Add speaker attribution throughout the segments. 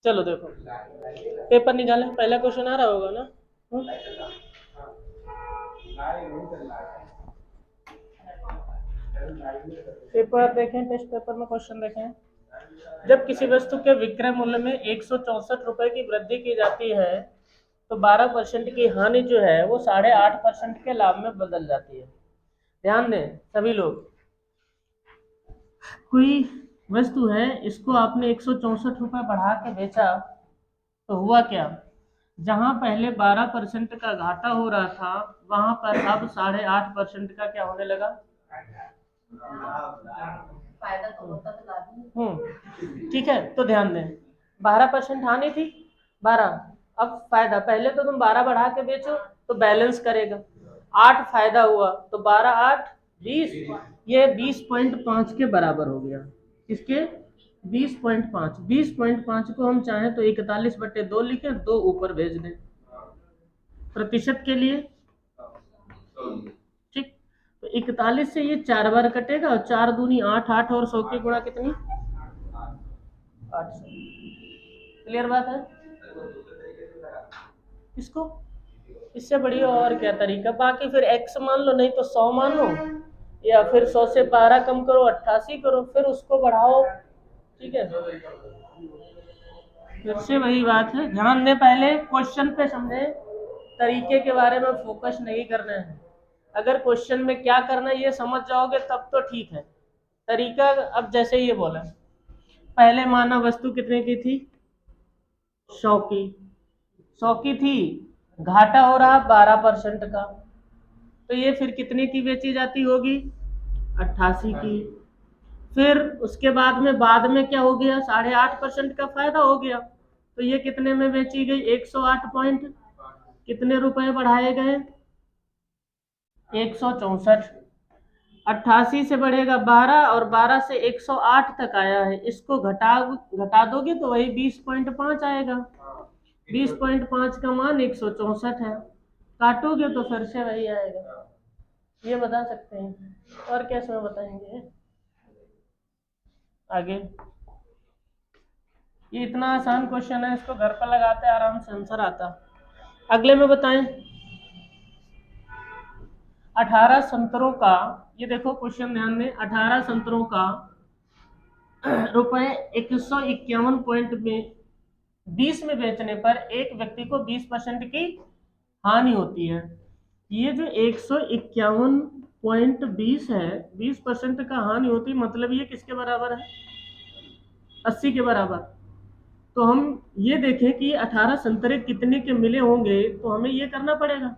Speaker 1: चलो देखो, पेपर निकालें, पहला क्वेश्चन आ रहा होगा ना। पेपर देखें, टेस्ट पेपर में क्वेश्चन देखें। जब किसी वस्तु के विक्रय मूल्य में 164 रुपए की वृद्धि की जाती है तो 12% की हानि जो है वो 8.5% के लाभ में बदल जाती है। ध्यान दें सभी लोग, कोई वस्तु है, इसको आपने 164 रुपए बढ़ा के बेचा तो हुआ क्या, जहां पहले 12% का घाटा हो रहा था वहां पर अब 8.5% का क्या होने लगा, फायदा तो होता तो लाभ ही। ठीक है, तो ध्यान दें, 12% हानि थी, 12, अब फायदा, पहले तो तुम 12 बढ़ा के बेचो तो बैलेंस करेगा, 8 फायदा हुआ तो 12 8 20, ये 20.5 के बराबर हो गया। किसके? 20.5। 20.5 को हम चाहें तो 41/2 लिखें, 2 ऊपर भेज दें प्रतिशत के लिए। ठीक, तो 41 से ये 4 बार कटेगा और 4 दूनी 8, 8 और 100 की गुणा कितनी, 800। क्लियर बात है? इसको इससे बढ़िया और क्या तरीका, बाकी फिर x मान लो, नहीं तो 100 मान लो, या फिर 100 से 12 कम करो 88 करो, फिर उसको बढ़ाओ। ठीक है, फिर से वही बात है, ध्यान दें, पहले क्वेश्चन पे समझे, तरीके के बारे में फोकस नहीं करना है। अगर क्वेश्चन में क्या करना है ये समझ जाओगे तब तो ठीक है। तरीका, अब जैसे ये बोला, पहले माना वस्तु कितने की थी, 100 की, 100 की थी, घाटा हो रहा 12% का, तो ये फिर कितने की बेची जाती होगी, 88 की। फिर उसके बाद में क्या हो गया, 8.5% का फायदा हो गया, तो ये कितने में बेची गई, 108 पॉइंट कितने रुपए बढ़ाए गए, 164। 88 से बढ़ेगा 12 और 12 से 108 तक आया है, इसको घटा दोगे तो वही 20.5 आएगा। 20.5 का मान 164 है, काटोगे तो फिर से वही आएगा। ये बता सकते हैं, और कैसे में बताएंगे आगे। ये इतना आसान क्वेश्चन है, इसको घर पर लगाते आराम से आंसर आता। अगले में बताएं, 18 संतरों का, ये देखो क्वेश्चन ध्यान दें, 18 संतरों का रुपए 151 पॉइंट में 20 में बेचने पर एक व्यक्ति को 20% की हानि होती है। ये जो 151.20 है, 20% का हानि होती है, मतलब ये किसके बराबर है, 80 के बराबर। तो हम ये देखें कि 18 संतरे कितने के मिले होंगे, तो हमें ये करना पड़ेगा,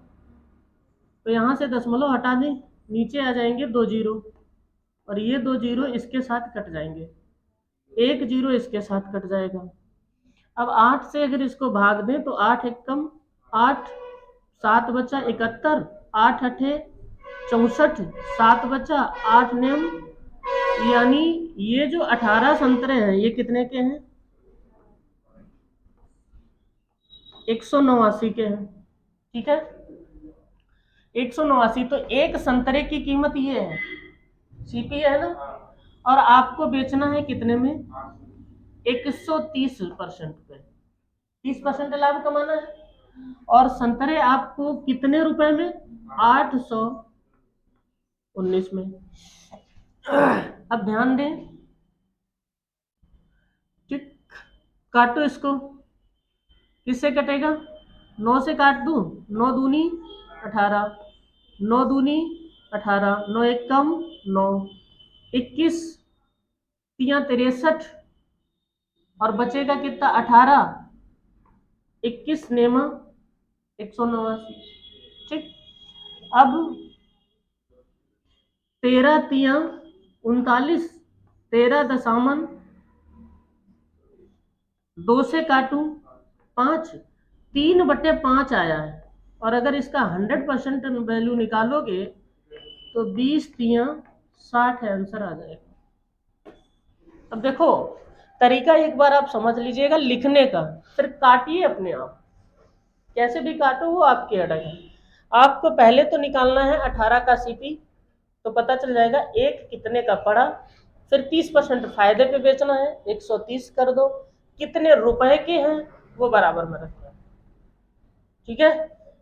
Speaker 1: तो यहाँ से दशमलव हटा दें, नीचे आ जाएंगे 2 जीरो, और ये 2 जीरो इसके साथ कट जाएंगे, 1 जीरो इसके साथ कट जाएगा। अब 8 से अगर इसको भाग दें तो 8 एकम 8, 7 बचा 71, 8 अठे 64, 7 बचा 8 नेम, यानी ये जो 18 संतरे हैं ये कितने के हैं, 189 के हैं। ठीक है, 189, तो एक संतरे की कीमत ये है, सीपी है ना, और आपको बेचना है कितने में, 130% पे, 30% लाभ कमाना है, और संतरे आपको कितने रुपए में, 819 में। अब ध्यान दें, ठीक, काटो इसको, किससे कटेगा, 9 से काट दूं, 9 दूनी 18, 9 दूनी 18, 9 एक कम 9, 21 तिया 63, और बचेगा कितना, 18, 21 नेमा 189। ठीक, अब 13 तिया 39, 13 दशामन 2 से काटूं 5, 3/5 आया है, और अगर इसका 100% वैल्यू निकालोगे तो 20 तिया 60 है, आंसर आ जाएगा। अब देखो, तरीका एक बार आप समझ लीजिएगा लिखने का, फिर काटिए अपने आप, कैसे भी काटो वो आपकी अड़ग है। आपको पहले तो निकालना है 18 का सीपी, तो पता चल जाएगा एक कितने का पड़ा, फिर 30% फायदे पे बेचना है, 130 कर दो, कितने रुपए के हैं वो बराबर में रखना है। ठीक है,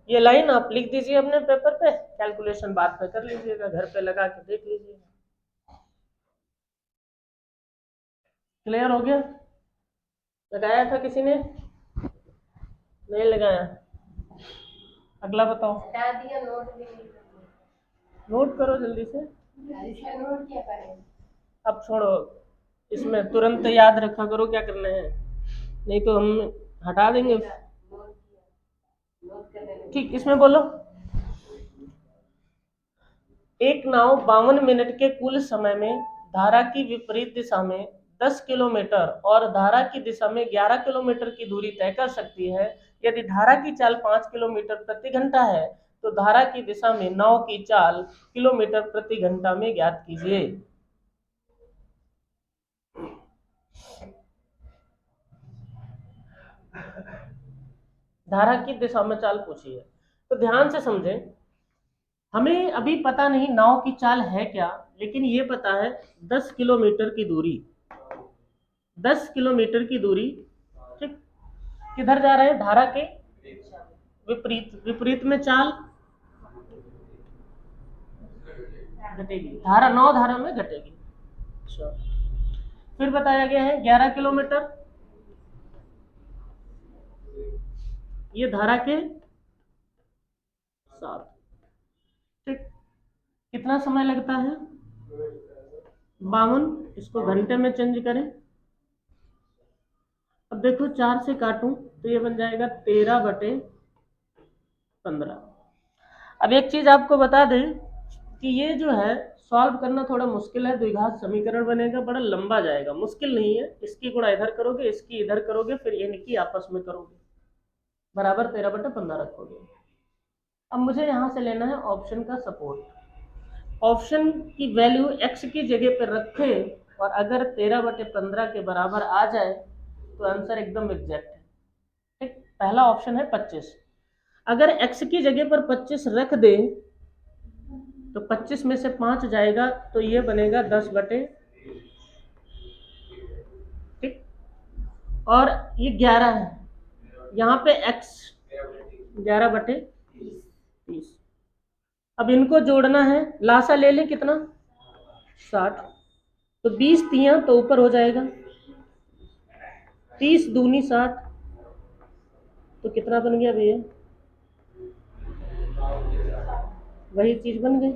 Speaker 1: ये लाइन आप लिख दीजिए अपने पेपर पे, कैलकुलेशन बाद में कर लीजिएगा, घर पे लगा के देख लीजिएगा। क्लियर हो गया? लगाया था किसी ने? नहीं लगाया? अगला बताओ। नोट करो जल्दी से। अब छोड़ो, इसमें तुरंत याद रखा करो क्या करना है, नहीं तो हम हटा देंगे। ठीक, इसमें बोलो। एक नाव 52 मिनट के कुल समय में धारा की विपरीत दिशा में 10 किलोमीटर और धारा की दिशा में 11 किलोमीटर की दूरी तय कर सकती है। यदि धारा की चाल 5 किलोमीटर प्रति घंटा है तो धारा की दिशा में नाव की चाल किलोमीटर प्रति घंटा में ज्ञात कीजिए। धारा की दिशा में चाल पूछी है, तो ध्यान से समझें। हमें अभी पता नहीं नाव की चाल है क्या, लेकिन ये पता है 10 किलोमीटर की दूरी, 10 किलोमीटर की दूरी। ठीक, किधर जा रहे हैं? धारा के विपरीत, विपरीत में चाल घटेगी, धारा 9 धारा में घटेगी। अच्छा, फिर बताया गया है 11 किलोमीटर, ये धारा के साथ। ठीक, कितना समय लगता है? 52, इसको घंटे में चेंज करें। अब देखो 4 से काटूं तो ये बन जाएगा 13/15। अब एक चीज आपको बता दें कि ये जो है सॉल्व करना थोड़ा मुश्किल है, द्विघात समीकरण बनेगा, बड़ा लंबा जाएगा, मुश्किल नहीं है। इसकी गुणा इधर करोगे, इसकी इधर करोगे, फिर इनकी आपस में करोगे, बराबर 13/15 रखोगे। अब मुझे यहां से लेना है ऑप्शन का सपोर्ट। ऑप्शन की वैल्यू x की जगह पर रखे और अगर 13/15 के बराबर आ जाए तो आंसर एकदम एग्जैक्ट है। ठीक, पहला ऑप्शन है 25। अगर x की जगह पर 25 रख दे तो 25 में से 5 जाएगा तो ये बनेगा 10/, ठीक, और ये 11 है, यहाँ पे x 11/30। अब इनको जोड़ना है, लासा ले लें, कितना? 60, तो 20 तियां तो ऊपर हो जाएगा, 30 दूनी 60, तो कितना बन गया भैया? वही चीज बन गई।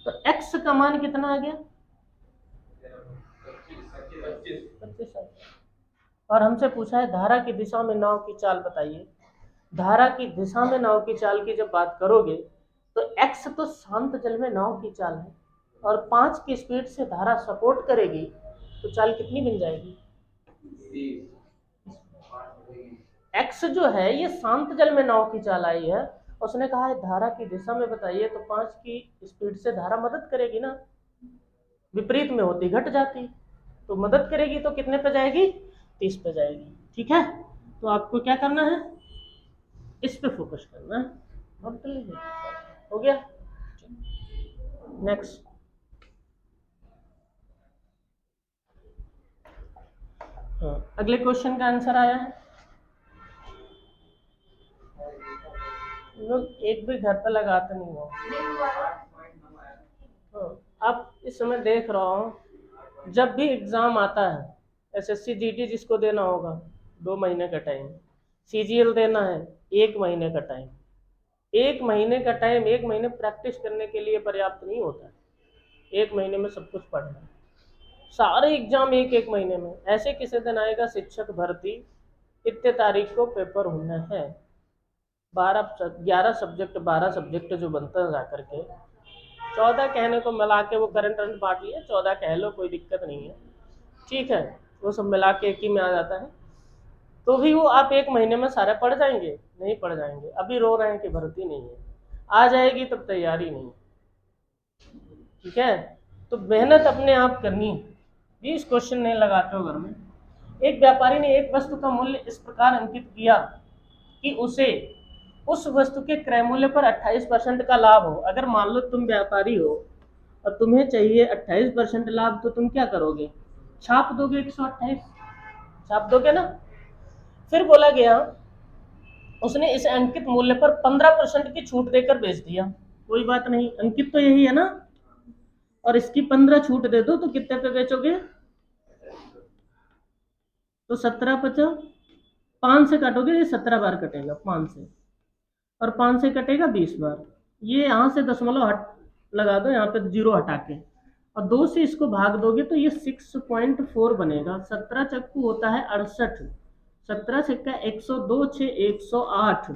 Speaker 1: तो x का मान कितना आ गया? 25। और हमसे पूछा है धारा की दिशा में नाव की चाल बताइए। धारा की दिशा में नाव की चाल की जब बात करोगे तो x तो शांत जल में नाव की चाल है, और 5 की स्पीड से धारा सपोर्ट करेगी, तो चाल कितनी बन जाएगी? x जो है ये शांत जल में नाव की चाल आई है, उसने कहा है धारा की दिशा में बताइए, तो 5 की स्पीड से धारा मदद करेगी ना, विपरीत में होती घट जाती, तो मदद करेगी, तो कितने पे जाएगी? 30 पे जाएगी। ठीक है, तो आपको क्या करना है? इस पे फोकस करना है। नोट कर लीजिए, हो गया। नेक्स्ट, अगले क्वेश्चन का आंसर आया है। लोग एक भी घर पे लगाते नहीं हो। अब इस समय देख रहा हूँ, जब भी एग्जाम आता है, SSC GT जिसको देना होगा 2 महीने का टाइम, CGL देना है 1 महीने का टाइम, 1 महीने का टाइम, 1 महीने प्रैक्टिस करने के लिए पर्याप्त नहीं होता है। 1 महीने में सब कुछ पढ़ना है, सारे एग्जाम एक महीने में। ऐसे किसी दिन आएगा शिक्षक भर्ती, इतने तारीख को पेपर होना है, 11 सब्जेक्ट 12 सब्जेक्ट जो बनता है जाकर के, 14 कहने को मिला के, वो करंट बांट लिए, 14 कह लो, कोई दिक्कत नहीं है, ठीक है, वो सब मिला के एक ही में आ जाता है। तो भी वो आप 1 महीने में सारे पढ़ जाएंगे? नहीं पढ़ जाएंगे। अभी रो रहे हैं कि भर्ती नहीं है, आ जाएगी तब तैयारी नहीं। ठीक है, तो मेहनत अपने आप करनी है। 20 क्वेश्चन नहीं लगाते हो घर में। एक व्यापारी ने एक वस्तु का मूल्य इस प्रकार अंकित किया कि उसे उस वस्तु के क्रय मूल्य पर 28% का लाभ हो। अगर मान लो तुम व्यापारी हो और तुम्हें चाहिए 28% लाभ, तो तुम क्या करोगे? छाप दोगे 128, छाप दोगे ना। फिर बोला गया उसने इस अंकित मूल्य पर 15% की छूट देकर बेच दिया। कोई बात नहीं, अंकित तो यही है ना, और इसकी 15 छूट दे दो तो कितने पे बेचोगे? तो 17 × 5 से काटोगे, ये 17 बार कटेगा 5 से, और 5 से कटेगा 20 बार। ये यहाँ से दशमलव हट लगा दो, यहाँ पे जीरो हटा के, और 2 से इसको भाग दोगे तो ये 6.4 बनेगा। 17 चक्कू होता है 68, 17 छक्का 102, 6 108।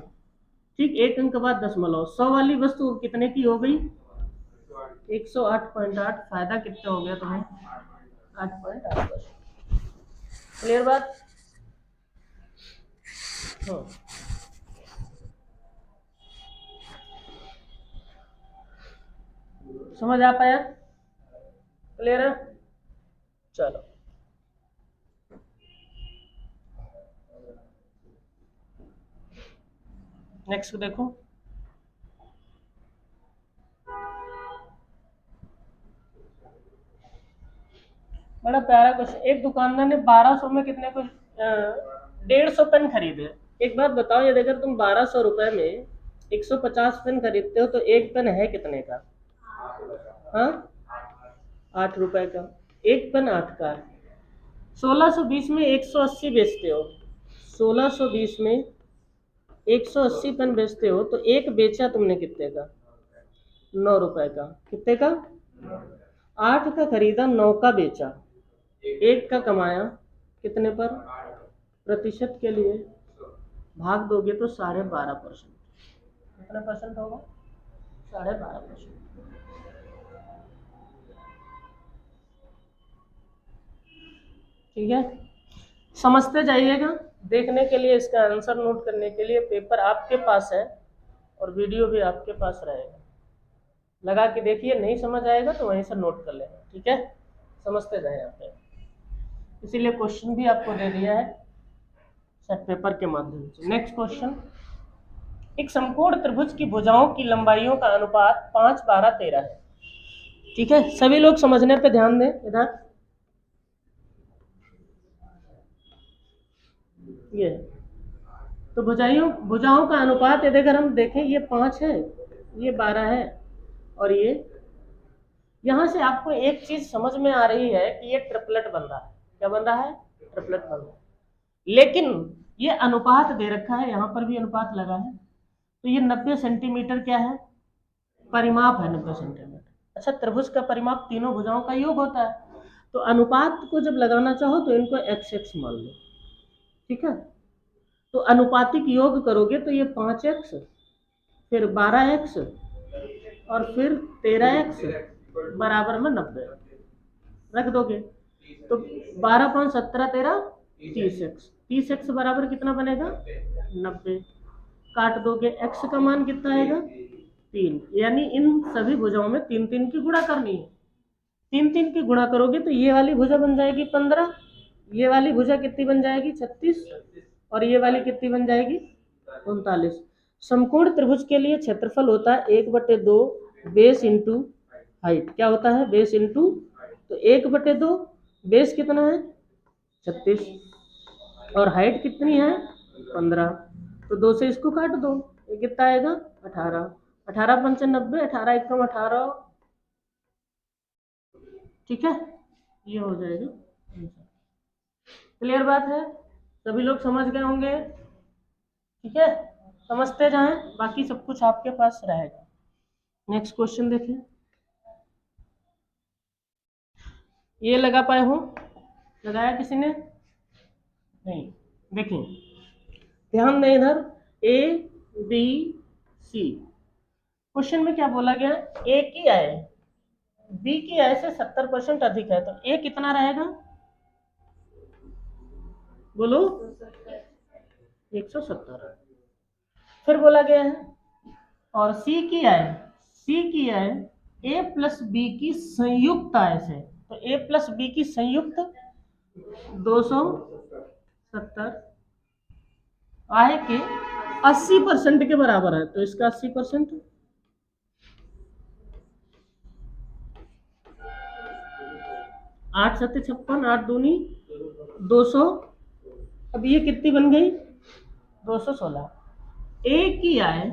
Speaker 1: ठीक, एक अंक बाद दशमलव। 100 वाली वस्तु कितने की हो गई? 108.8। फायदा कितना हो गया तुम्हें? 8.8। क्लियर बात? हाँ, समझ आ पाया? क्लियर है? चलो नेक्स्ट देखो। बड़ा प्यारा क्वेश्चन। एक दुकानदार ने 1200 में कितने को 150 पेन खरीदे। एक बात बताओ, यदि अगर तुम 1200 रुपए में 150 पेन खरीदते हो तो एक पेन है कितने का? हाँ, 8 रुपए का। एक पेन 8 का है। 1620 में 180 बेचते हो, 1620 में 180 पेन बेचते हो, तो एक बेचा तुमने कितने का? 9 रुपए का। कितने का? 8 का खरीदा, 9 का बेचा, एक का कमाया। कितने पर? प्रतिशत के लिए भाग दोगे तो 12.5%। कितना परसेंट होगा? 12.5%। ठीक है, समझते जाइएगा। देखने के लिए, इसका आंसर नोट करने के लिए पेपर आपके पास है और वीडियो भी आपके पास रहेगा। लगा के देखिए, नहीं समझ आएगा तो वहीं से नोट कर लेना। ठीक है, समझते जाए यहाँ पे। इसीलिए क्वेश्चन भी आपको दे दिया है सेट पेपर के माध्यम से। Next question. एक समकोण त्रिभुज की भुजाओं की लंबाइयों का अनुपात 5, 12, 13 है। ठीक है, सभी लोग समझने पे ध्यान दें। इधर ये तो भुजाओं का अनुपात यदि अगर हम देखें, ये 5 है, ये 12 है, और ये यहाँ से आपको एक चीज समझ में आ रही है कि ये ट्रिपलेट बन रहा है। क्या बन रहा है? ट्रिपलेट बन रहा है। लेकिन ये अनुपात दे रखा है, यहाँ पर भी अनुपात लगा है, तो ये 90 सेंटीमीटर क्या है? परिमाप है 90 सेंटीमीटर। अच्छा, त्रिभुज का परिमाप तीनों भुजाओं का योग होता है, तो अनुपात को जब लगाना चाहो तो इनको एक्स एक्स मान लो। ठीक है, तो अनुपातिक योग करोगे तो ये 5x, फिर 12x, और फिर 13x बराबर में 90 रख दोगे, तो 12, 5, 17, 13, 30x। 30x बराबर कितना बनेगा? 90। काट दोगे, x का मान कितना आएगा? 3। यानी इन सभी भुजाओं में 3 3 की गुणा करनी है। 3 3 की गुणा करोगे तो ये वाली भुजा बन जाएगी 15, ये वाली भुजा कितनी बन जाएगी? 36, और ये वाली कितनी बन जाएगी? 39। समकोण त्रिभुज के लिए क्षेत्रफल होता है 1/2 बेस इंटू हाइट। क्या होता है? बेस इंटू, तो 1/2 बेस कितना है? 36, और हाइट कितनी है? 15। तो 2 से इसको काट दो, ये कितना आएगा? 18। 18 × 5 = 90, 18 × 1 = 18। ठीक है, ये हो जाएगा। क्लियर बात है? सभी लोग समझ गए होंगे? ठीक है, समझते जाएं, बाकी सब कुछ आपके पास रहेगा। नेक्स्ट क्वेश्चन देखें। ये लगा पाए हो? लगाया किसी ने? नहीं। देखिए, ध्यान दें इधर, ए बी सी। क्वेश्चन में क्या बोला गया? ए की आय बी की आय से 70% अधिक है, तो ए कितना रहेगा? बोलो। 170। फिर बोला गया है, और सी की आय ए प्लस बी की संयुक्त आय से, तो ए प्लस बी की संयुक्त 270 आय के 80% के बराबर है, तो इसका 80%। 8 7 56, 8 दूनी 200। अब ये कितनी बन गई? 216। ए की आय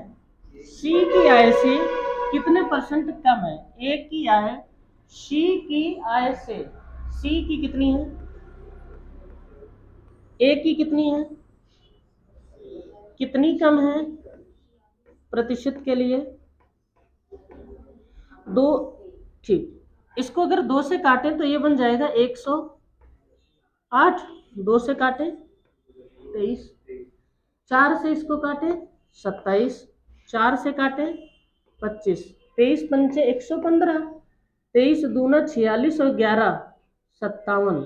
Speaker 1: सी की आय से कितने परसेंट कम है? ए की आय सी की आय से, सी की कितनी है, ए की कितनी है, कितनी कम है प्रतिशत के लिए? 2। ठीक, इसको अगर 2 से काटें तो ये बन जाएगा 108। 2 से काटे 23, 4 से इसको काटे 27, 4 से काटे 25, 23 पंचे 115, 23 दूना 46 और 11 57,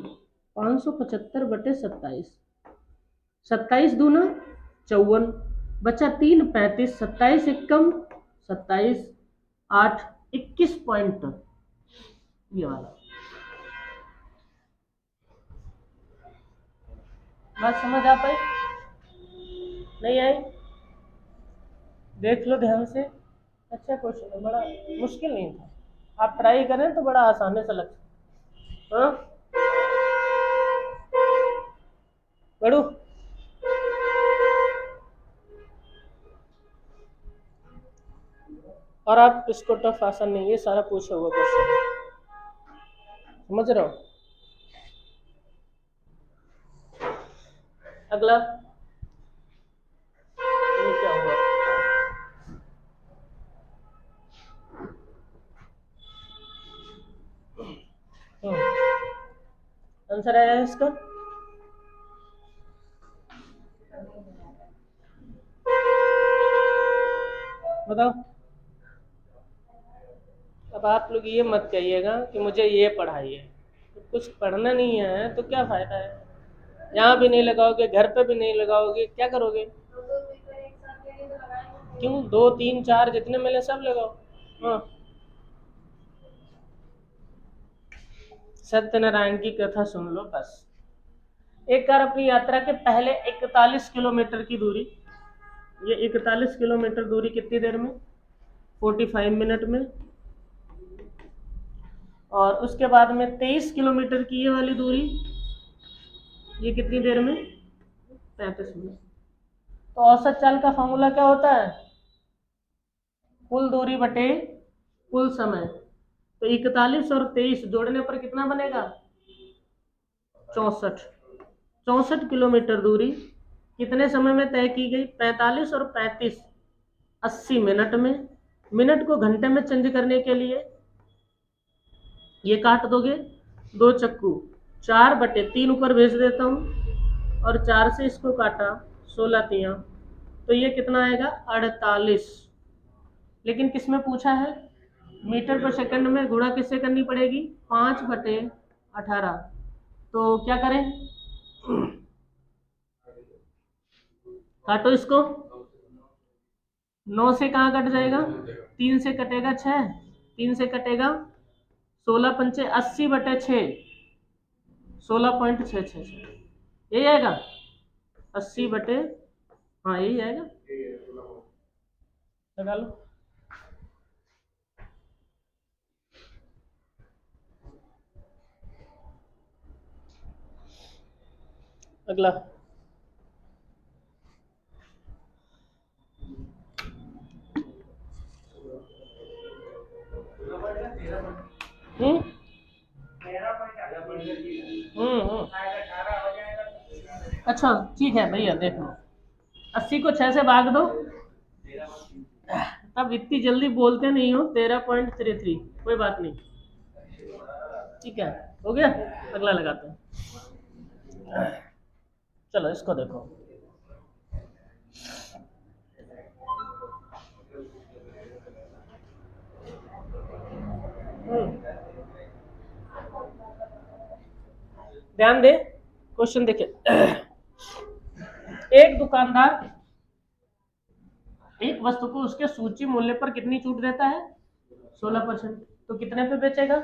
Speaker 1: 575/27, 27 दूना 54, बचा 3 35, 27 एकम 27, 8 21 पॉइंट, ये वाला। बात समझ आ पाई? नहीं आई? देख लो ध्यान से। अच्छा क्वेश्चन है, बड़ा मुश्किल नहीं था, आप ट्राई करें तो बड़ा आसानी से लग सकता। हाँ बड़ू, और आप इसको टफ आसान नहीं, ये सारा पूछा हुआ क्वेश्चन, समझ रहे हो? अगला, ये क्या हुआ? आंसर आया है इसका? बताओ। अब आप लोग ये मत कहिएगा कि मुझे ये पढ़ाइए, तो कुछ पढ़ना नहीं है तो क्या फायदा है? यहाँ भी नहीं लगाओगे, घर पे भी नहीं लगाओगे, क्या करोगे? क्यों? 2 3 4 जितने मिले सब लगाओ। हाँ, सत्यनारायण की कथा सुन लो बस। एक बार अपनी यात्रा के पहले 41 किलोमीटर की दूरी, ये 41 किलोमीटर दूरी कितनी देर में? 45 मिनट में। और उसके बाद में 23 किलोमीटर की ये वाली दूरी, ये कितनी देर में? 35 मिनट। तो औसत चाल का फॉर्मूला क्या होता है? कुल दूरी बटे कुल समय। तो 41 और 23 जोड़ने पर कितना बनेगा? 64। 64 किलोमीटर दूरी कितने समय में तय की गई? 45 और 35, 80 मिनट में। मिनट को घंटे में चेंज करने के लिए ये काट दोगे, 2 चक्कू 4/3 ऊपर भेज देता हूँ, और 4 से इसको काटा, 16 तियाँ, तो ये कितना आएगा? 48। लेकिन किस में पूछा है? मीटर पर सेकंड में। गुणा किससे करनी पड़ेगी? 5/18। तो क्या करें? काटो इसको, 9 से कहाँ कट जाएगा? 3 से कटेगा 6, 3 से कटेगा 16 पंचे 80/6, 16.666, यही आएगा 80/, हाँ यही आएगा, लगा लो। अगला, हम्म अच्छा ठीक है भैया, देख लो, 80 को 6 से भाग दो, तब इतनी जल्दी बोलते नहीं हो, 13.33, कोई बात नहीं, ठीक है, हो गया। अगला लगाते हैं, चलो इसको देखो। ध्यान दे, क्वेश्चन देखिए। एक दुकानदार एक वस्तु को उसके सूची मूल्य पर कितनी छूट देता है? 16%। तो कितने पे बेचेगा?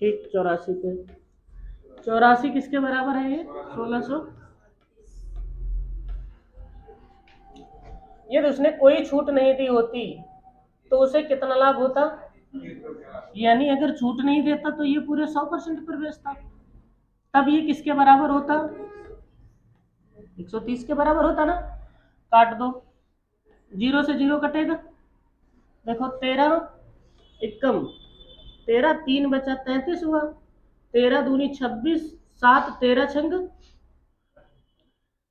Speaker 1: ठीक, 84 पे। 84 किसके बराबर है? ये 1600। यदि उसने कोई छूट नहीं दी होती तो उसे कितना लाभ होता? यानी अगर छूट नहीं देता तो ये पूरे 100% पर बेचता। तब ये किसके बराबर होता, 130 के बराबर होता ना। काट दो, 0 से 0 कटेगा। देखो 13 एकम 13, 3 बचा 33 हुआ, 13 दूनी 26, 7 13 छंग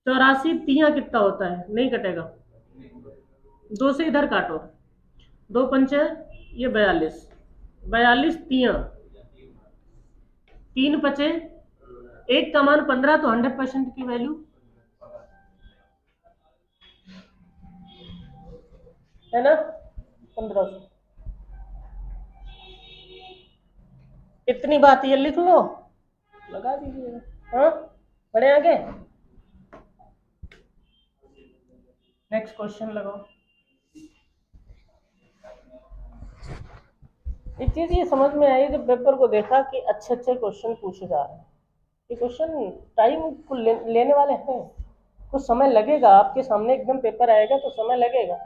Speaker 1: 84, तिया कितना होता है, नहीं कटेगा। 2 से इधर काटो, 2 पंचे ये 42, 42 तिया 3 बचे, 1 का मान 15, तो 100% की वैल्यू है ना 1500। इतनी बात ये लिख लो, लगा दीजिएगा। हाँ, बढ़े आगे। नेक्स्ट क्वेश्चन लगाओ। एक चीज ये समझ में आई जब पेपर को देखा कि अच्छे अच्छे क्वेश्चन पूछे जा रहे हैं। ये क्वेश्चन टाइम को लेने वाले हैं, कुछ समय लगेगा। आपके सामने एकदम पेपर आएगा तो समय लगेगा,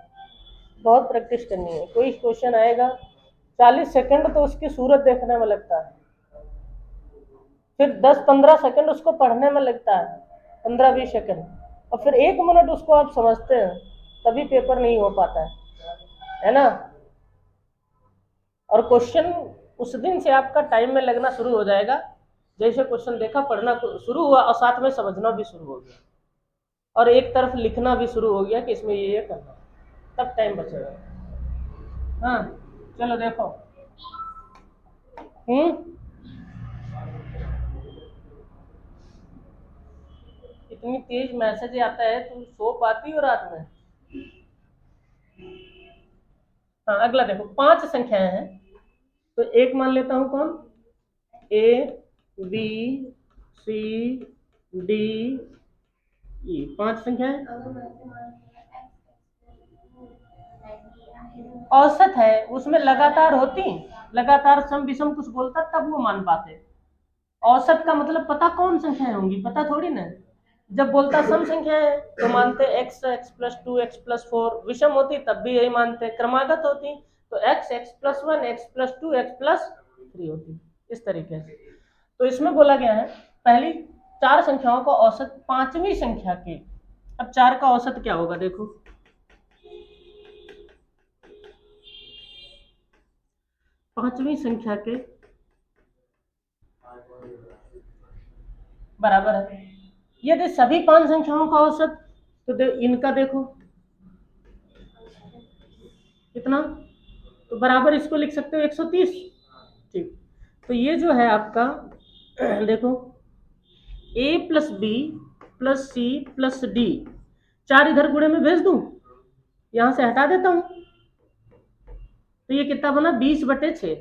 Speaker 1: बहुत प्रैक्टिस करनी है। कोई क्वेश्चन आएगा 40 सेकंड तो उसकी सूरत देखने में लगता है, फिर 10-15 सेकंड उसको पढ़ने में लगता है, 15-20 सेकंड, और फिर 1 मिनट उसको आप समझते हैं, तभी पेपर नहीं हो पाता है ना। और क्वेश्चन उस दिन से आपका टाइम में लगना शुरू हो जाएगा, जैसे क्वेश्चन देखा पढ़ना शुरू हुआ और साथ में समझना भी शुरू हो गया, और एक तरफ लिखना भी शुरू हो गया कि इसमें ये करना, तब टाइम बचेगा। हाँ चलो देखो। इतनी तेज मैसेज आता है, तुम सो पाती हो रात में। हाँ अगला देखो, 5 संख्याएं हैं, तो एक मान लेता हूं कौन, A B C D E, 5 संख्याएं। औसत है, उसमें लगातार होती, लगातार सम विषम कुछ बोलता तब वो मान पाते। औसत का मतलब पता कौन संख्याएं होंगी, पता थोड़ी ना। जब बोलता सम संख्या है तो मानते x x+2 x+4, विषम होती तब भी यही मानते, क्रमागत होती तो x x+1 x+2 x+3 होती, इस तरीके से। तो इसमें बोला गया है पहली 4 संख्याओं का औसत 5वीं संख्या के। अब 4 का औसत क्या होगा देखो, 5वीं संख्या के बराबर है। यदि सभी 5 संख्याओं का औसत, तो इनका देखो कितना, तो बराबर इसको लिख सकते हो 130। ठीक, तो ये जो है आपका देखो a plus B plus C plus D, 4 इधर गुणे में भेज दूं, यहां से हटा देता हूं, तो ये कितना बना 20/6,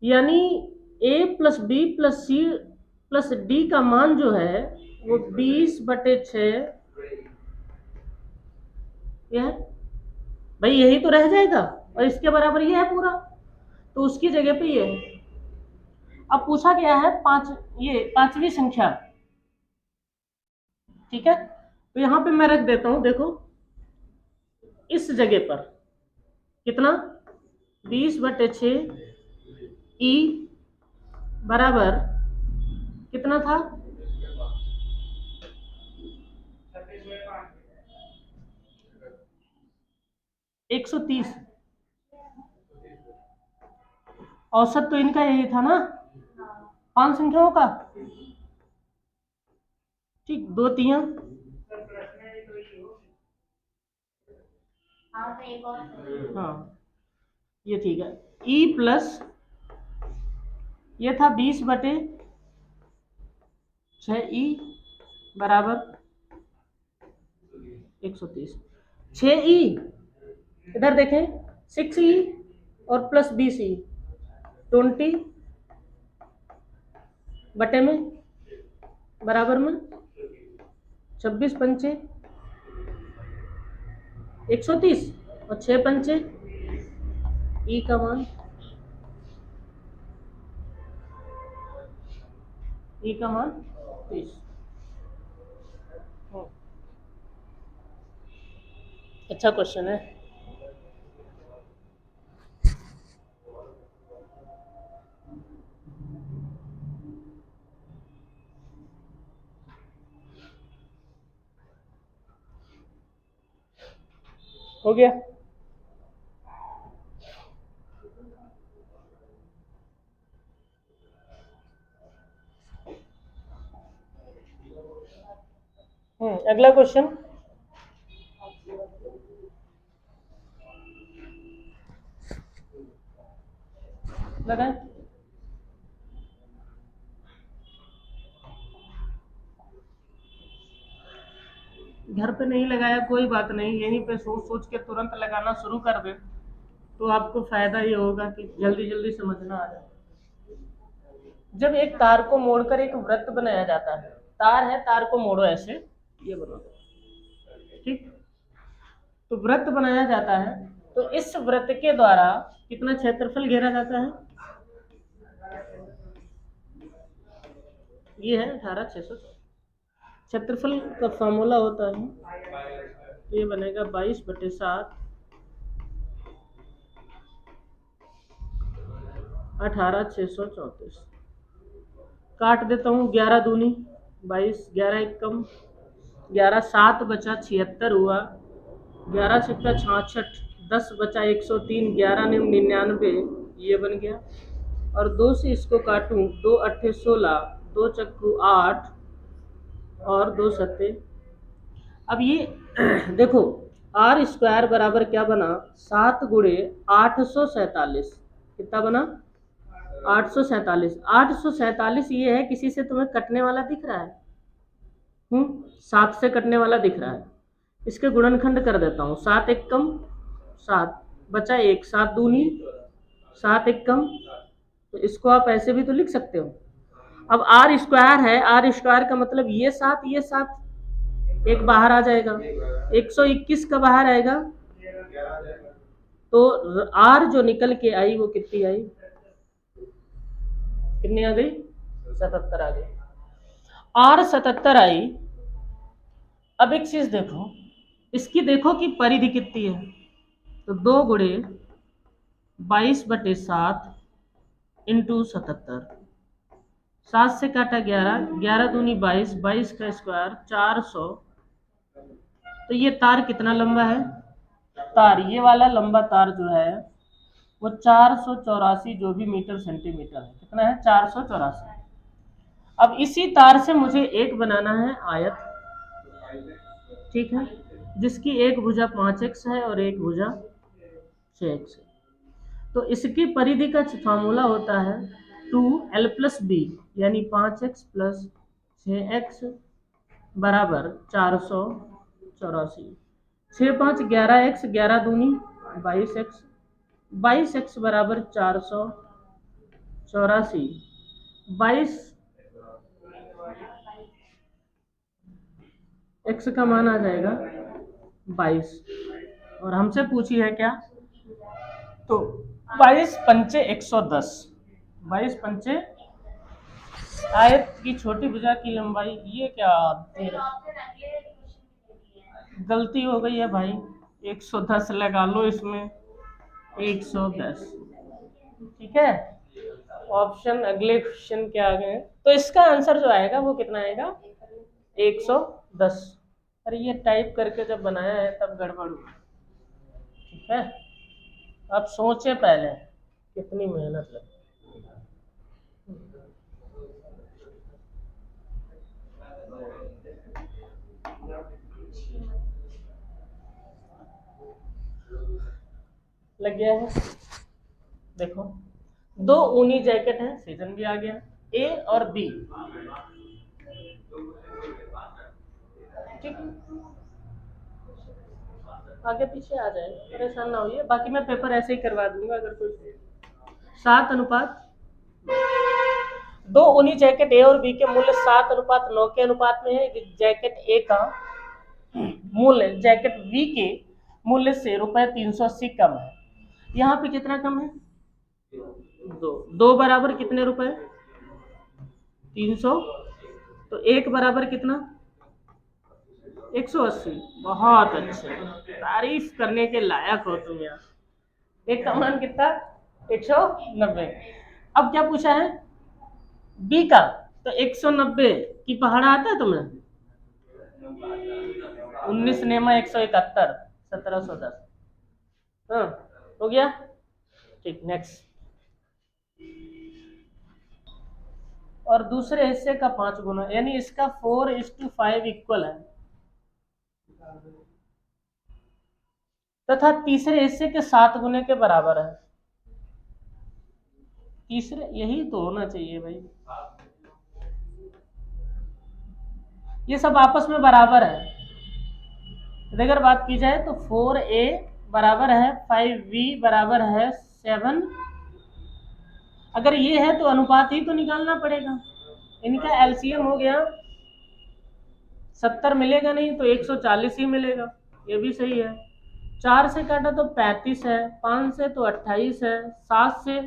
Speaker 1: यानी a plus B plus C plus D का मान जो है वो 20/6 यह है भाई, यही तो रह जाएगा, और इसके बराबर ये है पूरा, तो उसकी जगह पे ये है। अब पूछा गया है 5, ये 5वीं संख्या, ठीक है, तो यहां पे मैं रख देता हूं, देखो इस जगह पर कितना 20/6 ई बराबर कितना था 130। औसत तो इनका यही था ना 5 संख्याओं का, ठीक, 2 तिया, हाँ ये ठीक है। ई प्लस ये था 20/6 ई बराबर 130। 6 ई इधर देखें, 6 ई और प्लस 20 ई, 20 बटे में बराबर में 26 पंचे 130 और 6 पंचे ई का मान, ई का मान 30। अच्छा क्वेश्चन है। हो गया। अगला क्वेश्चन लगाए। घर पे नहीं लगाया कोई बात नहीं, यहीं पे सोच सोच के तुरंत लगाना शुरू कर दे तो आपको फायदा ये होगा कि जल्दी जल्दी समझना आ जाए। जब एक तार को मोड़कर एक वृत्त बनाया जाता है, तार है, तार को मोड़ो ऐसे, ये बना दो, ठीक। तो वृत्त बनाया जाता है, तो इस वृत्त के द्वारा कितना क्षेत्रफल घेरा जाता है? ये है 18,600। क्षेत्रफल का फॉर्मूला होता है, ये बनेगा 22/7 18,634। काट देता हूँ, 11 दूनी 22, 11 एक कम 11, 7 बचा 76 हुआ, 11 छक्का 66, 10 बचा 103, 11 निम 99, ये बन गया। और 2 से इसको काटूं, 2 अट्ठे 16, 2 चक्कू 8 और 2 सत्ते। अब ये देखो आर स्क्वायर बराबर क्या बना? 7 गुणे 847। कितना बना? 847। 847 ये है, किसी से तुम्हें कटने वाला दिख रहा है? 7 से कटने वाला दिख रहा है। इसके गुणनखंड कर देता हूँ, 7 एक कम 7 बचा 1, 7 दूनी 7 एक कम, तो इसको आप ऐसे भी तो लिख सकते हो। अब आर स्क्वायर है, आर स्क्वायर का मतलब ये 7 ये 7, एक बाहर आ जाएगा, 121 का बाहर आएगा, तो आर जो निकल के आई वो कितनी आई? कितनी आ गई? 77 आ गई। आर 77 आई। अब एक चीज देखो, इसकी देखो कि परिधि कितनी है, तो 2 गुणे 22/7 इंटू 77, 7 से काटा 11, 11 दूनी 22, 22 का स्क्वायर 400। तो ये तार कितना लंबा है? तार ये वाला लंबा तार जो है वो 484 जो भी मीटर सेंटीमीटर है। कितना है? 484। अब इसी तार से मुझे एक बनाना है आयत, ठीक है, जिसकी एक भुजा 5x है और एक भुजा 6x है। तो इसकी परिधि का फार्मूला होता है 2l+b, यानी 5x + 6x बराबर 484। 6 5 11x, 11 दूनी 22x, 22x बराबर 484। 22 x का मान आ जाएगा 22, और हमसे पूछी है क्या? तो 22 पंचे 110, 22 पंचे आयत की छोटी भुजा की लंबाई, ये क्या गलती हो गई है भाई, 110 लगा लो इसमें, 110, ठीक है। ऑप्शन अगले क्वेश्चन के आ गए, तो इसका आंसर जो आएगा वो कितना आएगा? 110। अरे ये टाइप करके जब बनाया है तब गड़बड़ हुआ, ठीक है। आप सोचे पहले कितनी मेहनत लगी। लग गया है? देखो 2 ऊनी जैकेट है, सीजन भी आ गया, ए और बी, ठीक, आगे पीछे आ जाए, परेशान ना होइए, बाकी मैं पेपर ऐसे ही करवा दूंगा अगर कोई। 7:9। 2 ऊनी जैकेट ए और बी के मूल्य 7:9 के अनुपात में है। जैकेट ए का मूल्य जैकेट बी के मूल्य से ₹380 कम है। यहाँ पे कितना कम है? 2। 2 बराबर कितने रुपए? 300। तो 1 बराबर कितना? 180। बहुत अच्छे, तारीफ करने के लायक हो तुम यार। एक का मान कितना? 190। अब क्या पूछा है? बी का। तो 190 की पहाड़ा आता है तुम्हें? 19 नेमा 171, 1710। हाँ, हो गया। ठीक, नेक्स्ट। और दूसरे हिस्से का 5 गुना, यानी इसका 4:5 इक्वल है, तथा तीसरे हिस्से के 7 गुने के बराबर है। तीसरे, यही तो होना चाहिए भाई, ये सब आपस में बराबर है। अगर बात की जाए तो 4a बराबर है 5b बराबर है 7। अगर ये है तो अनुपात ही तो निकालना पड़ेगा। इनका एलसीएम हो गया 70, मिलेगा नहीं तो 140 ही मिलेगा, ये भी सही है। 4 से काटा तो 35 है, 5 से तो 28 है, 7 से,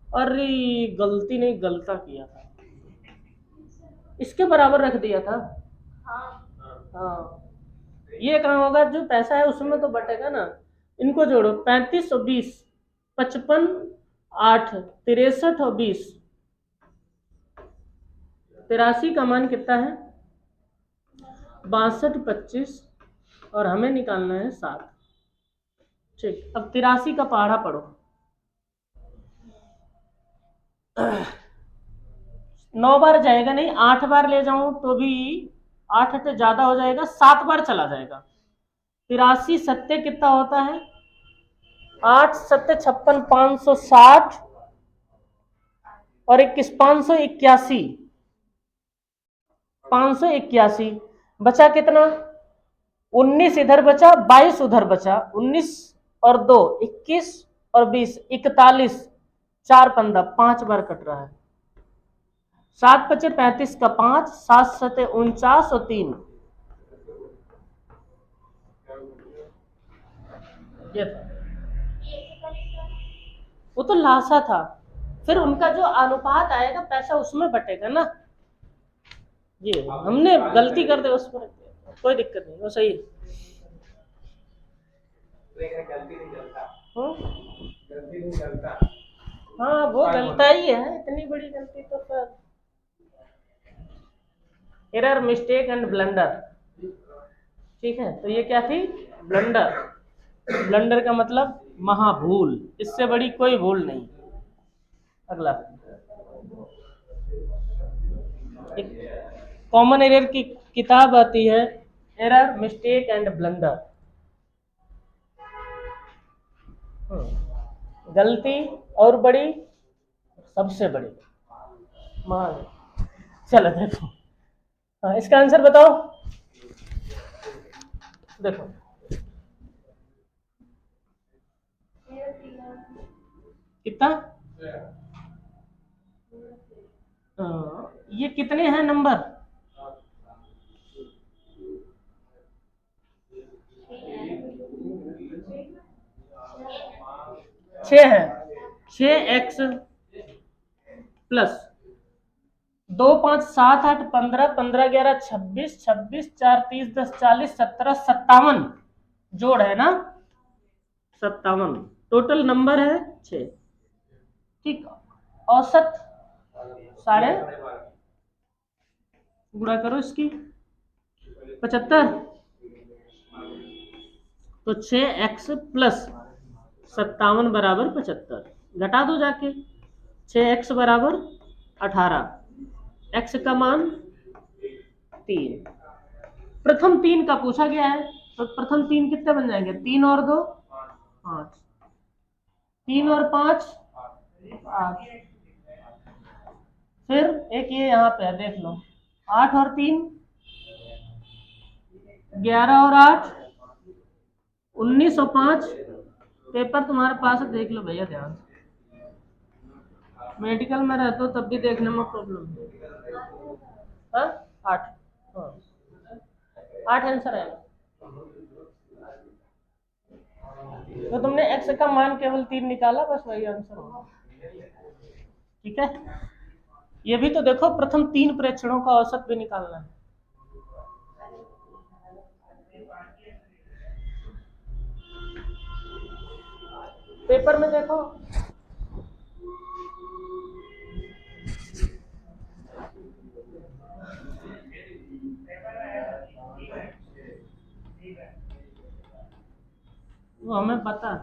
Speaker 1: अरे गलती नहीं, गलता किया था, इसके बराबर रख दिया था। हाँ, ये कहाँ होगा, जो पैसा है उसमें तो बटेगा ना। इनको जोड़ो, 35 और 20, 55, 8, 63 और 20, 83 का मान कितना है, 62, 25, और हमें निकालना है 7। ठीक, अब 83 का पहाड़ा पढ़ो। 9 बार जाएगा नहीं, 8 बार ले जाऊं तो भी 8 से ज्यादा हो जाएगा, 7 बार चला जाएगा। 83 सत्ते कितना होता है, 8 सत्ते 56, 560, और 21, 581, 581, बचा कितना, 19 इधर बचा, 22 उधर बचा, 19 और 2 21, और 20 41, 4 15, 5 बार कट रहा है। 7 पचे 35 का 5, 7 सते 49 और 3, ये था। वो तो लासा था, फिर उनका जो अनुपात आएगा पैसा उसमें बटेगा ना। ये हमने गलती कर दे उसमें, कोई दिक्कत नहीं, वो सही है। हाँ, वो गलता ही है, इतनी बड़ी गलती तो फिर एरर, मिस्टेक एंड ब्लंडर। ठीक है, तो ये क्या थी, ब्लंडर। ब्लंडर का मतलब महाभूल, इससे बड़ी कोई भूल नहीं। अगला, एक कॉमन एरर की किताब आती है, एरर, मिस्टेक एंड ब्लंडर। गलती और बड़ी, सबसे बड़ी मान। चलो देखो, हाँ, इसका आंसर बताओ। देखो, कितना, ये कितने हैं नंबर, 6 है। 6x प्लस 2 5 7 8 15, 15 11 26, 26 4 30 10 40 17 57, जोड़ है ना, 57 टोटल नंबर है 6। ठीक, औसत साढ़े, गुणा करो इसकी, 75, तो 6x प्लस 57 बराबर 75, घटा दो जाके, 6x बराबर 18, x का मान 3। प्रथम 3 का पूछा गया है, तो प्रथम 3 कितने बन जाएंगे, 3 और 2 5, 3 और 5 8, फिर एक ये यहाँ पे है, देख लो, 8 और 3 11 और 8 19 और 5, पेपर तुम्हारे पास है, देख लो भैया ध्यान से। मेडिकल में रहते हो तब भी देखने में प्रॉब्लम है। हाँ, 8, हाँ 8 आंसर है। तो तुमने x का मान केवल 3 निकाला, बस वही आंसर होगा। ठीक है, ये भी तो देखो, प्रथम 3 प्रेक्षणों का औसत भी निकालना है। पेपर में देखो, वो हमें पता है।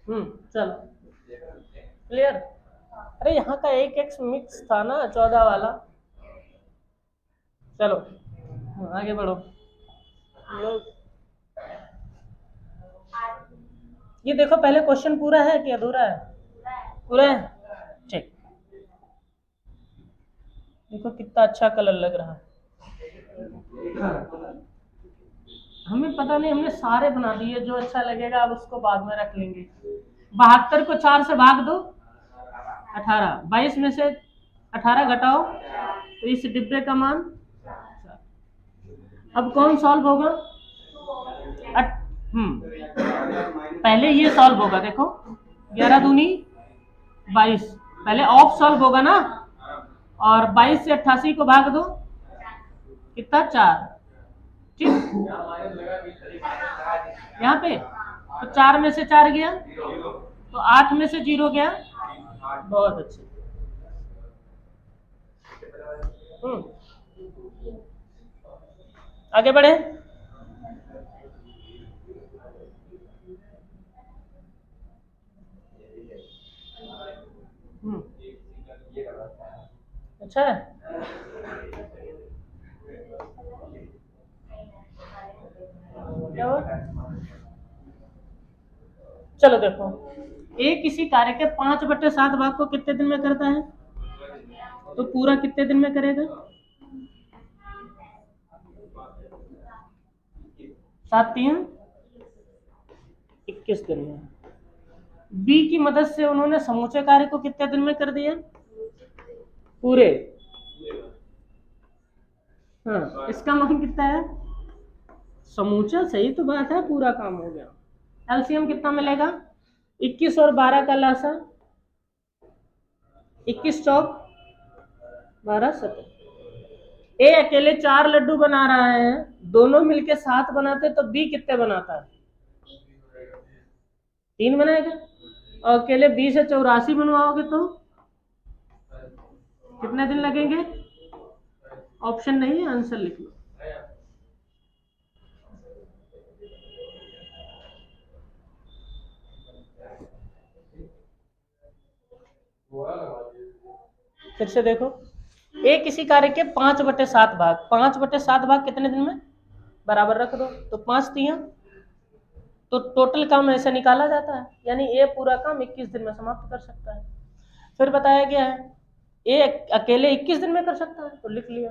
Speaker 1: चलो क्लियर। अरे यहाँ का एक एक्स मिक्स था ना 14 वाला। चलो आगे बढ़ो। लोग ये देखो पहले क्वेश्चन पूरा है कि अधूरा है? पूरा है। ठीक। देखो कितना अच्छा कलर लग रहा है। हमें पता नहीं, हमने सारे बना दिए, जो अच्छा लगेगा अब उसको बाद में रख लेंगे। 72 को 4 से भाग दो, 18। 22 में से 18 घटाओ तो इस डिब्बे का मान। अब कौन सॉल्व होगा? अट, पहले ये सॉल्व होगा, देखो 11 दूनी 22। पहले ऑफ सॉल्व होगा ना, और 22 से 88 को भाग दो, कितना? 4। ठीक, यहाँ पे तो 4 में से 4 गया, तो 8 में से 0 गया। बहुत अच्छे। आगे बढ़े। अच्छा है। क्या हुआ? चलो देखो, एक किसी कार्य के 5/7 भाग को कितने दिन में करता है? तो पूरा कितने दिन में करेगा? 7×3 21 दिन में। बी की मदद से उन्होंने समूचे कार्य को कितने दिन में कर दिया? पूरे। हाँ, इसका मान कितना है? समूचा सही तो बात है, पूरा काम हो गया। एलसीएम कितना मिलेगा? 21 और 12 का लासा 21 चौक 12 17। ए अकेले 4 लड्डू बना रहा है, दोनों मिलके 7 बनाते तो बी कितने बनाता है? 3 बनाएगा। और अकेले बी से 84 बनवाओगे तो कितने दिन लगेंगे? ऑप्शन नहीं है, आंसर लिख लो। फिर से देखो, ए किसी कार्य के 5/7 भाग, 5/7 भाग कितने दिन में? बराबर रख दो, तो 5 तिया, तो टोटल काम ऐसे निकाला जाता है, यानी ए पूरा काम 21 दिन में समाप्त कर सकता है। फिर बताया गया है ए अकेले 21 दिन में कर सकता है, तो लिख लिया।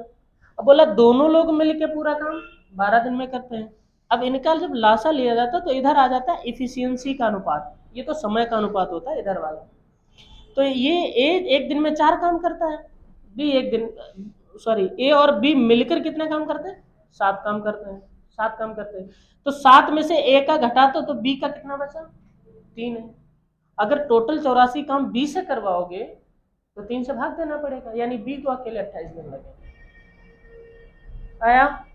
Speaker 1: अब बोला दोनों लोग मिलकर पूरा काम 12 दिन में करते हैं। अब इनका जब लासा लिया जाता है तो इधर आ जाता है इफिशियंसी का अनुपात, ये तो समय का अनुपात होता है इधर वाला। तो ये ए एक दिन में 4 काम करता है, बी एक दिन, सॉरी, ए और बी मिलकर कितने काम करते हैं? 7 काम करते हैं। 7 काम करते हैं, तो 7 में से ए का घटा तो बी का कितना बचा? 3 है। अगर टोटल 84 काम बी से करवाओगे तो 3 से भाग देना पड़ेगा, यानी बी को अकेले 28 दिन लगेगा। आया?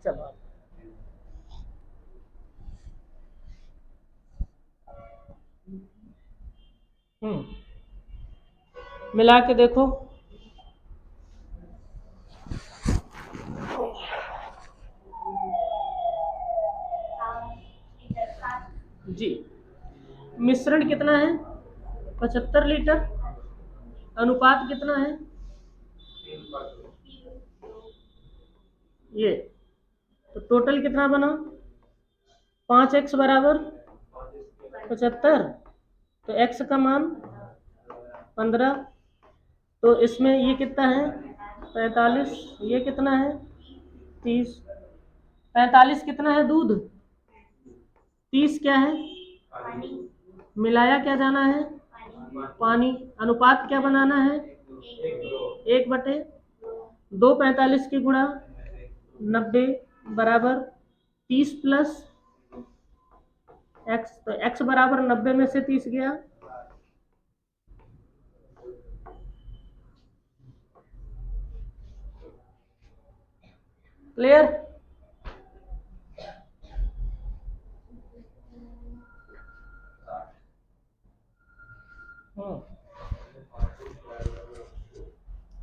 Speaker 1: चलो मिला के देखो। जी, मिश्रण कितना है? 75 लीटर। अनुपात कितना है? ये तो टोटल कितना बना? 5x बराबर 75, तो x का मान 15, तो इसमें ये कितना है? 45, ये कितना है? 30। 45 कितना है दूध? 30 क्या है? मिलाया क्या जाना है? पानी। अनुपात क्या बनाना है? 1/2। 45 की गुणा 90 बराबर 30 प्लस x, तो x बराबर 90 में से 30 गया। क्लियर?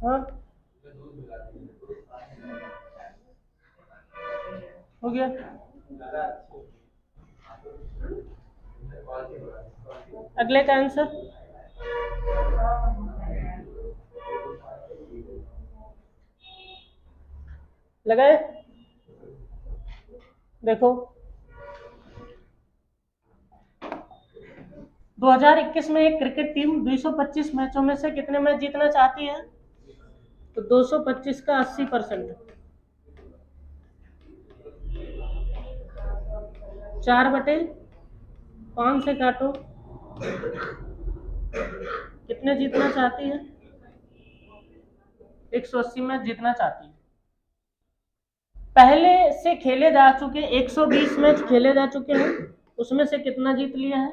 Speaker 1: हाँ, हो गया। अगले का आंसर लगाए। देखो 2021 में एक क्रिकेट टीम 225 मैचों में से कितने मैच जीतना चाहती है? तो 225 का 80%, 4/5 से काटो, कितने जीतना चाहती है? 180 मैच जीतना चाहती है। पहले से खेले जा चुके 120 मैच खेले जा चुके हैं, उसमें से कितना जीत लिया है?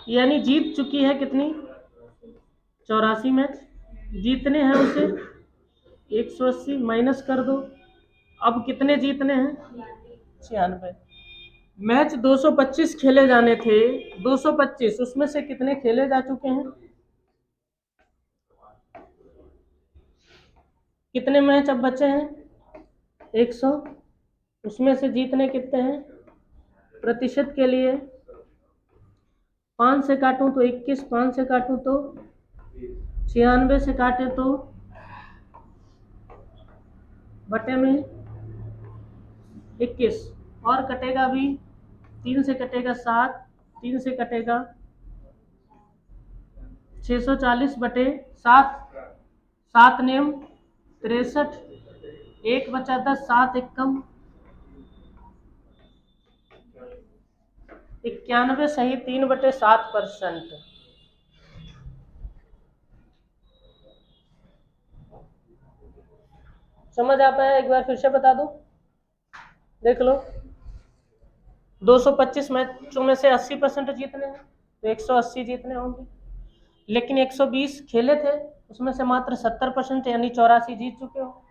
Speaker 1: यानी जीत चुकी है कितनी? 84 मैच। जीतने हैं उसे 180 माइनस कर दो, अब कितने जीतने हैं? 96 मैच 225 खेले जाने थे, 225 उसमें से कितने खेले जा चुके हैं? कितने मैच अब बचे हैं? 100, उसमें से जीतने कितने हैं? प्रतिशत के लिए 5 से काटूं तो 21, 5 से काटूं तो 96 से काटे तो बटे में 21, और कटेगा भी 3 से कटेगा 7, 3 से कटेगा 640/7, 7 नेम 63, 1 बचा 10, 7 एकम 91 सही 3/7%। समझ आ पाया? एक बार फिर से बता दो, देख लो। 225 मैचों में से 80% जीतने हैं, तो 180 जीतने होंगे, लेकिन 120 खेले थे, उसमें से मात्र 70% यानी 84 जीत चुके हो।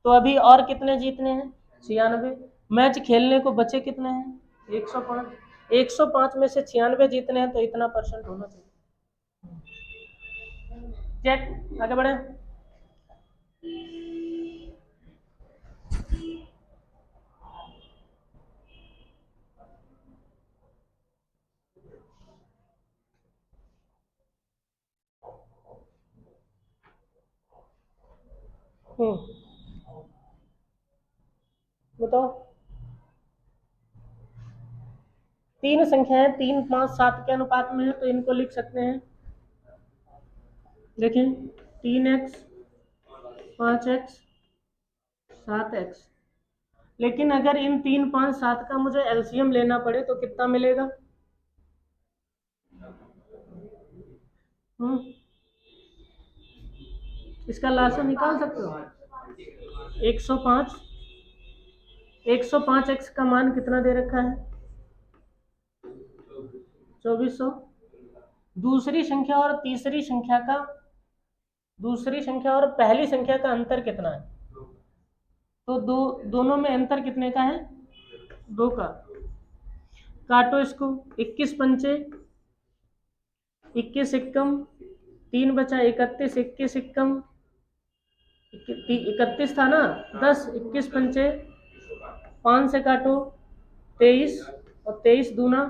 Speaker 1: तो अभी और कितने जीतने हैं? 96 मैच खेलने को बचे कितने हैं? 105। 105 में से 96 जीतने हैं, तो इतना परसेंट होना चाहिए। चेक, आगे बढ़े। बताओ। 3 संख्याएं 3, 5, 7 के अनुपात में है, तो इनको लिख सकते हैं, देखें 3x, 5x, 7x। लेकिन अगर इन 3, 5, 7 का मुझे एलसीएम लेना पड़े तो कितना मिलेगा? इसका लासा निकाल सकते हो। 105, 105x का मान कितना दे रखा है? 2400। दूसरी संख्या और तीसरी संख्या का, दूसरी संख्या और पहली संख्या का अंतर कितना है? तो दोनों में अंतर कितने का है? 2 का। काटो इसको, 21 पंचे 21 एकम, 3 बचा 31, 21 एकम 31 था ना, 10, 21 पंचे 5 से काटो 23, और 23 दूना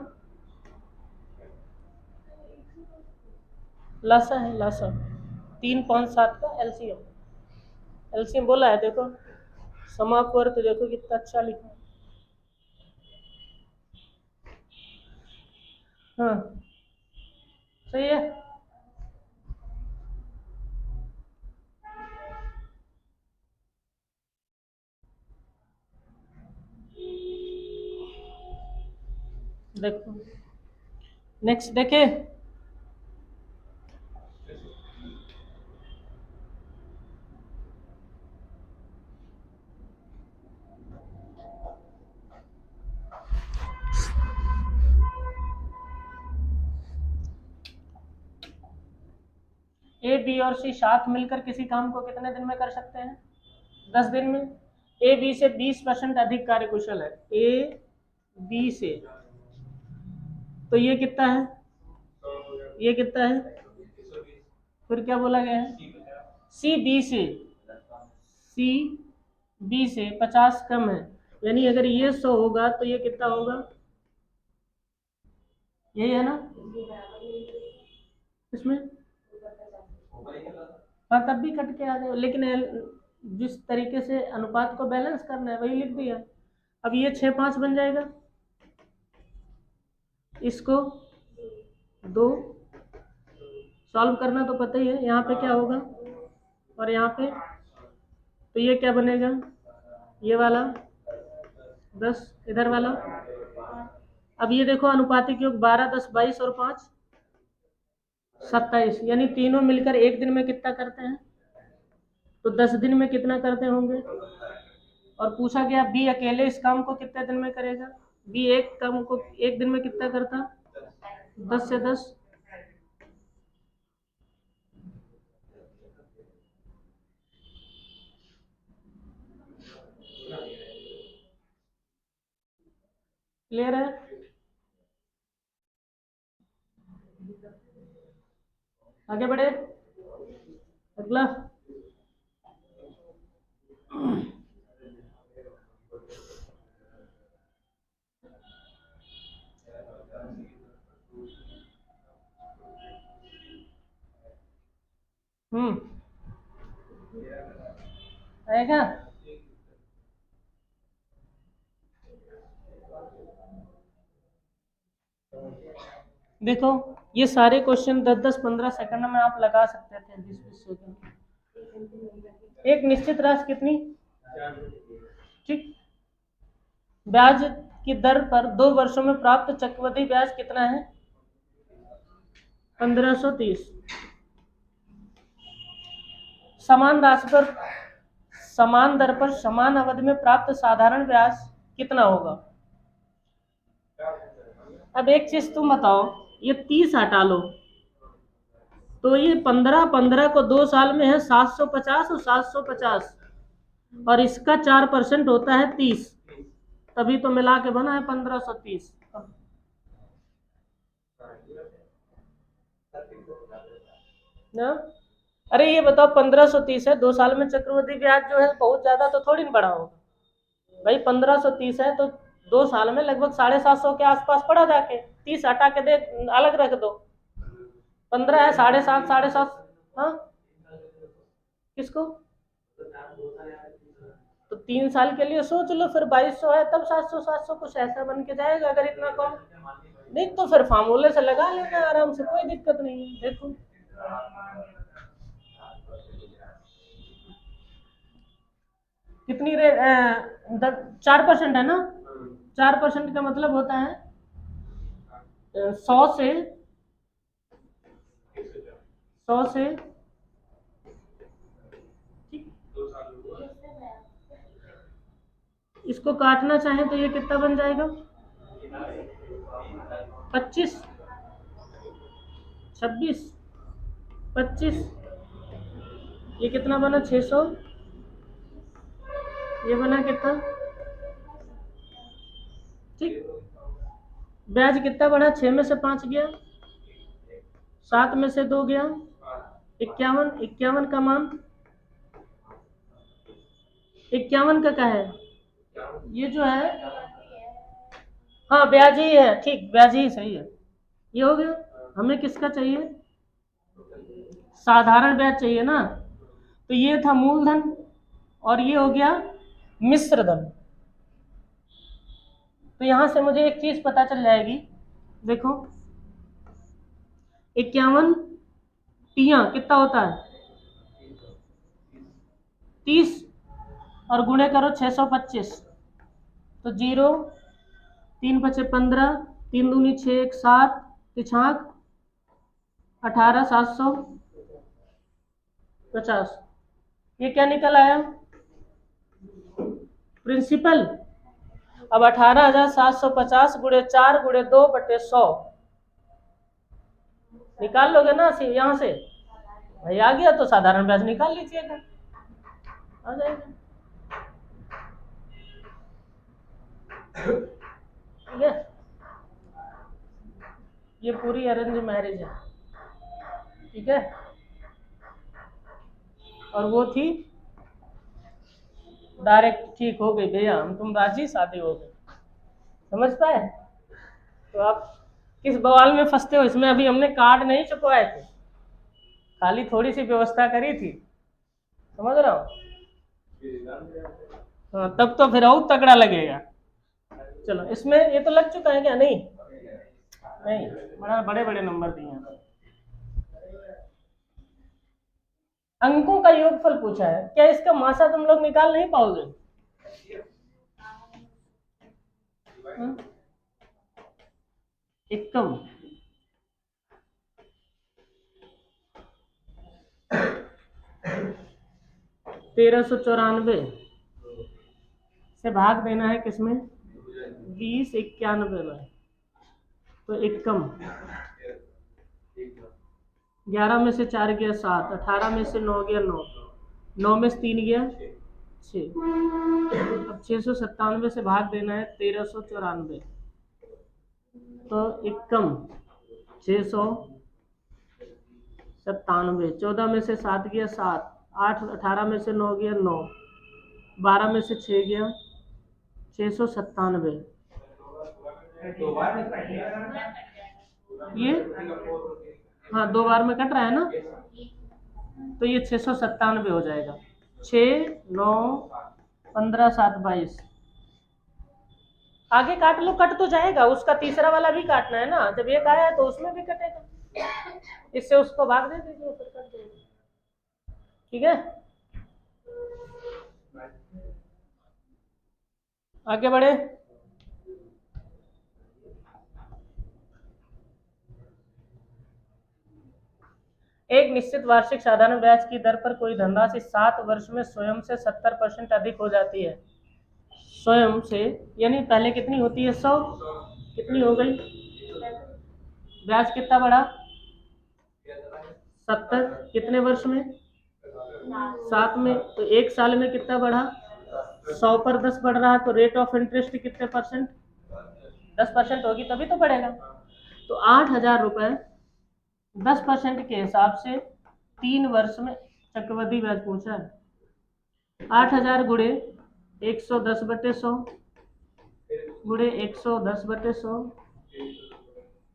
Speaker 1: लासा है, लासा 3, 5, 7 का एलसीएम। एलसीएम बोला है, देखो समापवर्त देखो कितना अच्छा लिखा है। हाँ सही है। देखो नेक्स्ट देखे, ए बी और सी साथ मिलकर किसी काम को कितने दिन में कर सकते हैं? 10 दिन में। ए बी से 20% अधिक कार्यकुशल है, ए बी से, तो ये कितना है? ये कितना है? फिर क्या बोला गया है? सी बी से, सी बी से 50 कम है, यानी अगर ये 100 होगा तो ये कितना होगा? यही है ना इसमें? हाँ तब भी कट के आ जाए, लेकिन जिस तरीके से अनुपात को बैलेंस करना है वही लिख दिया। अब ये 6 5 बन जाएगा, इसको 2 सॉल्व करना तो पता ही है। यहाँ पे क्या होगा और यहाँ पे, तो ये क्या बनेगा, ये वाला 10, इधर वाला। अब ये देखो अनुपातिक योग 12 10 22 और 5 27, यानी तीनों मिलकर एक दिन में कितना करते हैं, तो 10 दिन में कितना करते होंगे। और पूछा गया बी अकेले इस काम को कितने दिन में करेगा, बी एक काम को एक दिन में कितना करता, 10 से 10। क्लियर है? आगे बढ़े, अगला। आएगा। देखो ये सारे क्वेश्चन 10 10 15 सेकंड में आप लगा सकते थे, 20 20 सेकंड। एक निश्चित राशि कितनी, ठीक, ब्याज की दर पर 2 वर्षों में प्राप्त चक्रवृद्धि ब्याज कितना है, 1530। समान राशि पर समान दर पर समान अवधि में प्राप्त साधारण ब्याज कितना होगा। अब एक चीज तुम बताओ, ये 30 हटा लो तो ये 15 15 को 2 साल में है 750 और 750, और इसका 4% होता है 30, तभी तो मिला के बना है 1530 ना। अरे ये बताओ 1530 है, 2 साल में चक्रवृद्धि ब्याज जो है बहुत ज्यादा तो थोड़ी ना बढ़ा होगा भाई। 1530 है तो 2 साल में लगभग 750 के आसपास पड़ा जाके, 30 हटा के दे, अलग रख दो। 15 है 7.5 7.5, हाँ किसको, तो 3 साल के लिए सोच लो फिर 2200 है, तब 700 700 कुछ ऐसा बन के जाएगा। अगर इतना कम नहीं तो फिर फार्मूले से लगा लेना आराम से, कोई दिक्कत नहीं है। देखो कितनी रेट, 4% है ना, 4% का मतलब होता है 100 से 100 से, इसको काटना चाहे तो ये कितना बन जाएगा, 25 26 25, ये कितना बना 600, ये बना कितना, ठीक। ब्याज कितना बढ़ा, 6 में से 5 गया, 7 में से 2 गया, 51, 51 का मान, 51 का क्या है, ये जो है, हाँ ब्याज ही है, ठीक ब्याज ही सही है। ये हो गया। हमें किसका चाहिए, साधारण ब्याज चाहिए ना, तो ये था मूलधन और ये हो गया मिश्र धन। तो यहां से मुझे एक चीज पता चल जाएगी, देखो 51 तिया कितना होता है 30, और गुणे करो 625, तो 0 3 5 15, 3 दूनी 6 1 7, तिछाक 18 750। ये क्या निकल आया, प्रिंसिपल। अब 18,750 गुणे 4 गुणे 2/100 निकाल लोगे ना यहाँ से, भाई आ गया तो साधारण ब्याज निकाल लीजिएगा, आ जाएगा। ठीक है, ये पूरी अरेंज मैरिज है, ठीक है। और वो थी डायरेक्ट, ठीक हो गई भैया, हम तुम राजी, शादी हो गई, समझ पाए। तो आप किस बवाल में फंसते हो, इसमें अभी हमने कार्ड नहीं छुपवाए थे, खाली थोड़ी सी व्यवस्था करी थी, समझ रहा हो। हाँ तब तो फिर और तगड़ा लगेगा। चलो इसमें ये तो लग चुका है क्या, नहीं नहीं, बड़ा बड़े बड़े नंबर दिए हैं। अंकों का योगफल पूछा है, क्या इसका मासा तुम लोग निकाल नहीं पाओगे? हाँ? एकम 1394 से भाग देना है किसमें, 2091 में। तो एकम 11 में से 4 गया 7, 18 में से 9 गया 9, 9 में से 3 गया 6। अब 697 से भाग देना है 1394। तो एकम 697, 14 में से 7 गया 7, 8, 18 में से 9 गया 9, 12 में से 6 गया 697। ये हाँ 2 बार में कट रहा है ना, तो ये 697 हो जाएगा। 6, 9, 15, 7, 22। आगे काट लो, कट तो जाएगा, उसका तीसरा वाला भी काटना है ना, जब एक आया है तो उसमें भी कटेगा, इससे उसको भाग दे दीजिए, फिर कट देगा। ठीक है, आगे बढ़े। एक निश्चित वार्षिक साधारण ब्याज की दर पर कोई धनराशि 7 वर्ष में स्वयं से 70% अधिक हो जाती है। स्वयं से यानी पहले कितनी होती है, 100, कितनी हो गई, ब्याज कितना बढ़ा, 70, कितने वर्ष में, 7 में, तो 1 साल में कितना बढ़ा, 100 पर 10 बढ़ रहा है, तो रेट ऑफ इंटरेस्ट कितने परसेंट, 10% होगी तभी तो बढ़ेगा। तो 8,000 रुपए 10% के हिसाब से 3 वर्ष में चक्रवृद्धि ब्याज पूछा है। 8,000 गुणे 110/100 गुणे 110/100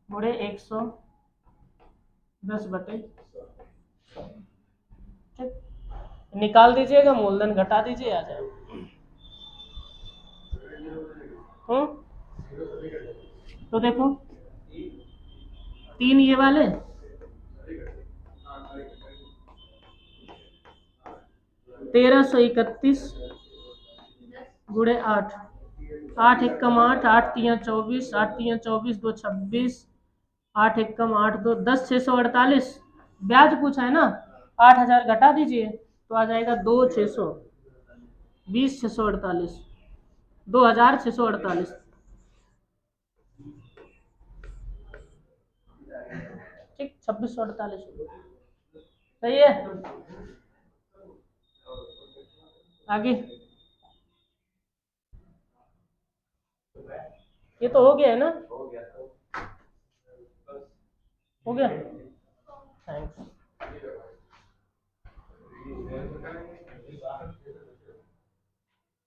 Speaker 1: गुणे 110/100, ठीक, निकाल दीजिएगा, मूलधन घटा दीजिए, आ जाए। तो देखो 3 ये वाले, 1331 गुणे 8, 8 एकम 8, 8 तिया 24, 8 तिया 24, 2 26, 8 एकम 8, 2 10, 648 ब्याज पूछा है ना, 8,000 घटा दीजिए तो आ जाएगा 2,600, 20,648, 2,648, ठीक, 2,648, सही है। आगे ये तो हो गया है ना, हो गया, थैंक्स।